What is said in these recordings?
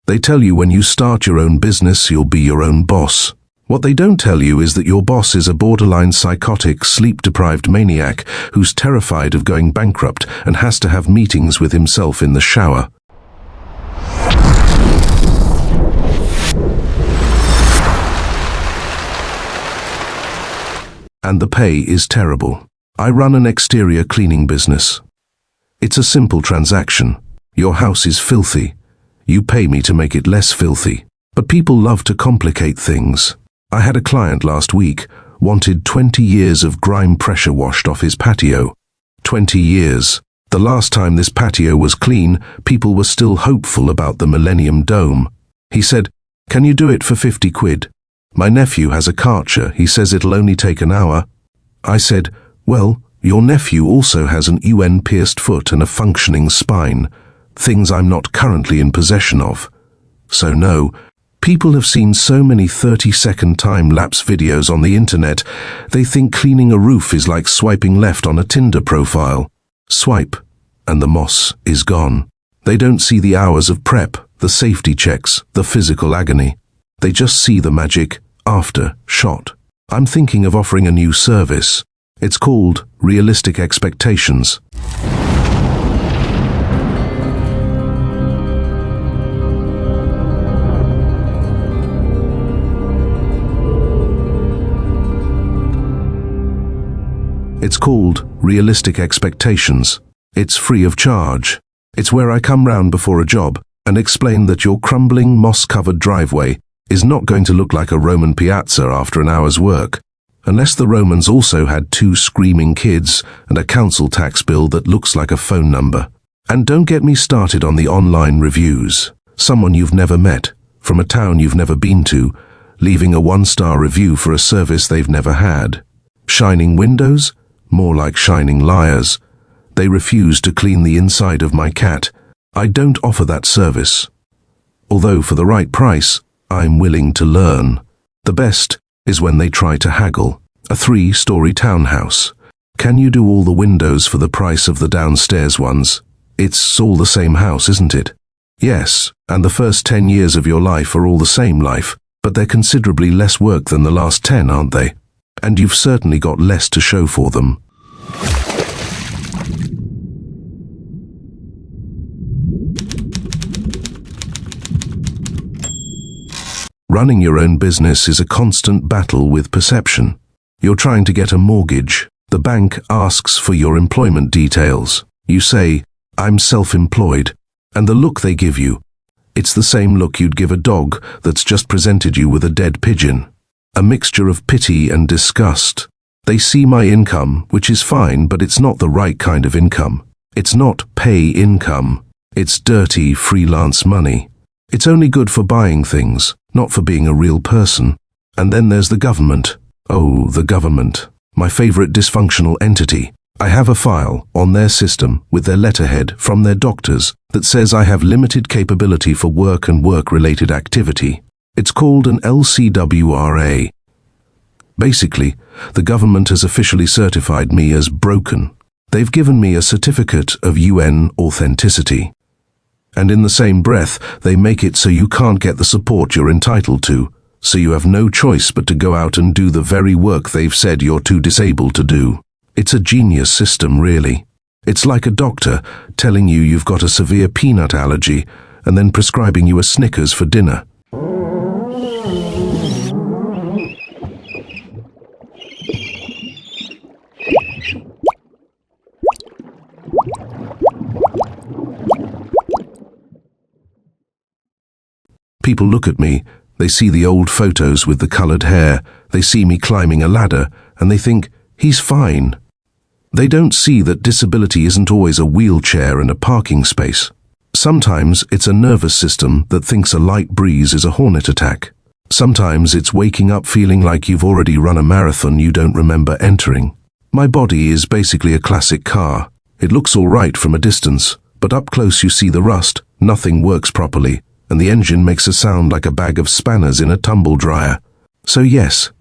They tell you when you start your own business, you'll be your own boss. What they don't tell you is that your boss is a borderline psychotic, sleep-deprived maniac who's terrified of going bankrupt and has to have meetings with himself in the shower. And the pay is terrible. I run an exterior cleaning business. It's a simple transaction. Your house is filthy. You pay me to make it less filthy. But people love to complicate things. I had a client last week, wanted 20 years of grime pressure washed off his patio. 20 years. The last time this patio was clean, people were still hopeful about the Millennium Dome. He said, "Can you do it for 50 quid? My nephew has a Karcher, he says it'll only take an hour." I said, "Well, your nephew also has an UN-pierced foot and a functioning spine, things I'm not currently in possession of. So no, people have seen so many 30-second time-lapse videos on the internet, they think cleaning a roof is like swiping left on a Tinder profile. Swipe, and the moss is gone. They don't see the hours of prep, the safety checks, the physical agony. They just see the magic after shot. I'm thinking of offering a new service. It's called Realistic Expectations. It's called Realistic Expectations. It's free of charge. It's where I come round before a job and explain that your crumbling, moss-covered driveway is not going to look like a Roman piazza after an hour's work, unless the Romans also had 2 screaming kids and a council tax bill that looks like a phone number. And don't get me started on the online reviews. Someone you've never met, from a town you've never been to, leaving a 1-star review for a service they've never had. Shining windows? More like shining liars. They refuse to clean the inside of my cat. I don't offer that service. Although for the right price, I'm willing to learn. The best is when they try to haggle. A 3-story townhouse. Can you do all the windows for the price of the downstairs ones? It's all the same house, isn't it? Yes, and the first 10 years of your life are all the same life, but they're considerably less work than the last 10, aren't they? And you've certainly got less to show for them. Running your own business is a constant battle with perception. You're trying to get a mortgage. The bank asks for your employment details. You say, "I'm self-employed," and the look they give you, it's the same look you'd give a dog that's just presented you with a dead pigeon. A mixture of pity and disgust. They see my income, which is fine, but it's not the right kind of income. It's not pay income. It's dirty freelance money. It's only good for buying things, not for being a real person. And then there's the government. Oh, the government. My favorite dysfunctional entity. I have a file on their system with their letterhead from their doctors that says I have limited capability for work and work-related activity. It's called an LCWRA. Basically, the government has officially certified me as broken. They've given me a certificate of UN authenticity. And in the same breath, they make it so you can't get the support you're entitled to, so you have no choice but to go out and do the very work they've said you're too disabled to do. It's a genius system, really. It's like a doctor telling you you've got a severe peanut allergy and then prescribing you a Snickers for dinner. People look at me, they see the old photos with the colored hair, they see me climbing a ladder, and they think, he's fine. They don't see that disability isn't always a wheelchair and a parking space. Sometimes it's a nervous system that thinks a light breeze is a hornet attack. Sometimes it's waking up feeling like you've already run a marathon you don't remember entering. My body is basically a classic car. It looks all right from a distance, but up close you see the rust, nothing works properly, and the engine makes a sound like a bag of spanners in a tumble dryer. So yes,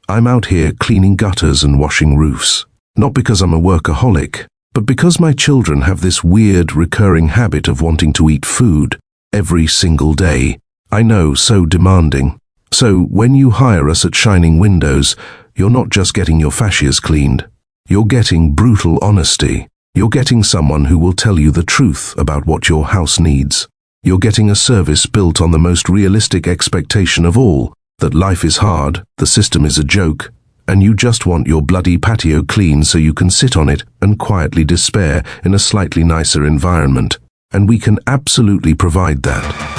I'm out here cleaning gutters and washing roofs. Not because I'm a workaholic, but because my children have this weird recurring habit of wanting to eat food. every single day. I know, so demanding. So when you hire us at Shining Windows, you're not just getting your fascias cleaned. You're getting brutal honesty. You're getting someone who will tell you the truth about what your house needs. You're getting a service built on the most realistic expectation of all, that life is hard, the system is a joke, and you just want your bloody patio clean so you can sit on it and quietly despair in a slightly nicer environment. And we can absolutely provide that.